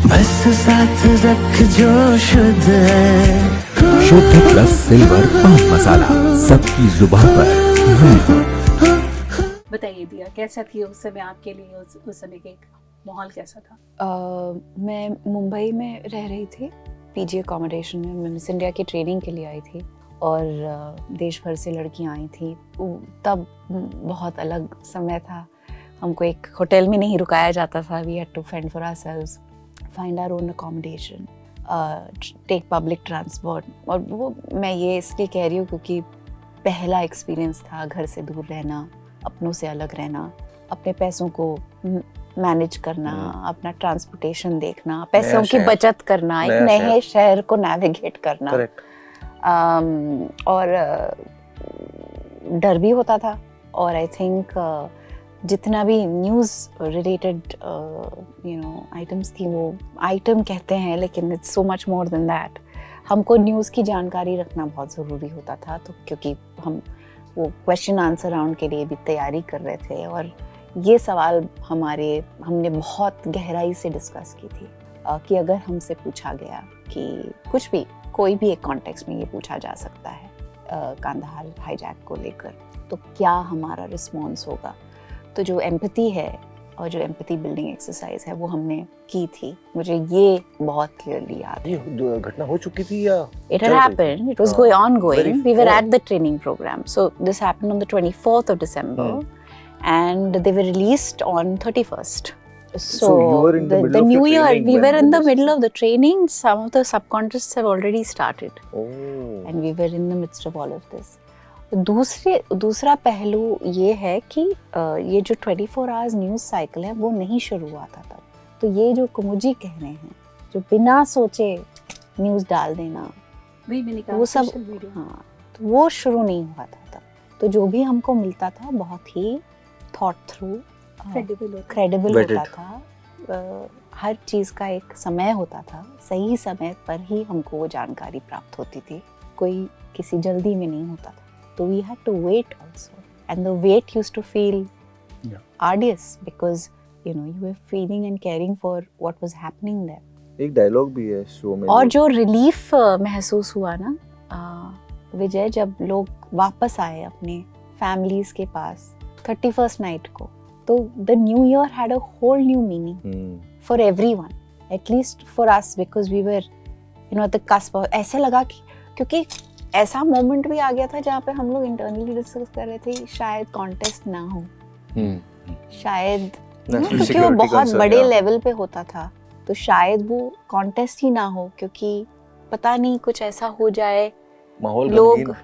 बस साथ रख जो शुद्ध है। शुद्ध प्लस सिल्वर पान मसाला, सबकी जुबान पर। बताइए दिया, कैसा थी उस समय आपके लिए, उस समय के माहौल कैसा था? मैं मुंबई में रह रही थी, पीजी अकोमोडेशन में। मैं मिस इंडिया की ट्रेनिंग के लिए आई थी और देश भर से लड़कियां आई थी। तब बहुत अलग समय था, हमको एक होटल में नहीं रुकाया जाता था। We had to fend for ourselves, find our own accommodation, take public transport. और वो मैं ये इसलिए कह रही हूँ क्योंकि पहला एक्सपीरियंस था घर से दूर रहना, अपनों से अलग रहना, अपने पैसों को मैनेज करना, अपना ट्रांसपोर्टेशन देखना, पैसों की बचत करना, एक नए शहर को नेविगेट करना। और डर भी होता था। और आई थिंक जितना भी न्यूज़ रिलेटेड आइटम्स थी, वो आइटम कहते हैं लेकिन it's so much more than that. हमको न्यूज़ की जानकारी रखना बहुत ज़रूरी होता था, तो क्योंकि हम वो क्वेश्चन आंसर राउंड के लिए भी तैयारी कर रहे थे और ये सवाल हमने बहुत गहराई से डिस्कस की थी कि अगर हमसे पूछा गया कि कुछ भी, कोई भी एक कॉन्टेक्स्ट में ये पूछा जा सकता है कांधार हाईजैक को लेकर, तो क्या हमारा रिस्पॉन्स होगा। तो जो एम्पैथी है और जो एम्पैथी बिल्डिंग एक्सरसाइज है वो हमने की थी। मुझे ये बहुत क्लियरली याद है। ये घटना हो चुकी थी या It had happened. It was ongoing. We were at the training program. So this happened on the 24th of December, and they were released on 31st. So you were in the middle of New your Year, training we when were in the this- middle of the training. Some of the subcontracts have already started, Oh. and we were in the midst of all of this. दूसरा पहलू ये है कि ये जो 24 hours news cycle है वो नहीं शुरू हुआ था तब। तो ये जो कुमुजी कह रहे हैं, जो बिना सोचे न्यूज़ डाल देना, वही मैंने कहा, वो सब, social media। हाँ, तो वो शुरू नहीं हुआ था तब। तो जो भी हमको मिलता था बहुत ही थॉट थ्रू, क्रेडिबल होता था। हर चीज़ का एक समय होता था, सही समय पर ही हमको वो जानकारी प्राप्त होती थी, कोई किसी जल्दी में नहीं होता था। तो we had to wait also, and the wait used to feel arduous because you were feeling and caring for what was happening there. एक डायलॉग भी है शो में। और जो रिलीफ महसूस हुआ ना विजय, जब लोग वापस आए अपने फैमिलीज के पास 31st नाइट को, तो the new year had a whole new meaning for everyone, at least for us, because we were at the cusp. ऐसे लगा कि क्योंकि ऐसा मोमेंट भी आ गया था जहाँ पे हम लोग इंटरनली डिस्कस कर रहे थे शायद कॉन्टेस्ट ना हो, शायद क्योंकि वो बहुत बड़े लेवल पे होता था, तो शायद वो कॉन्टेस्ट ही ना हो, क्योंकि पता नहीं कुछ ऐसा हो जाए, माहौल लोग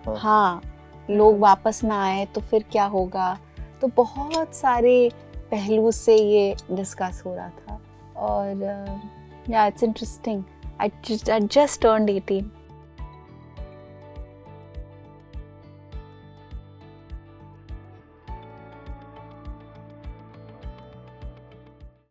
लोग वापस ना आए तो फिर क्या होगा। तो बहुत सारे पहलू से ये डिस्कस हो रहा था। और it's interesting. I just turned 18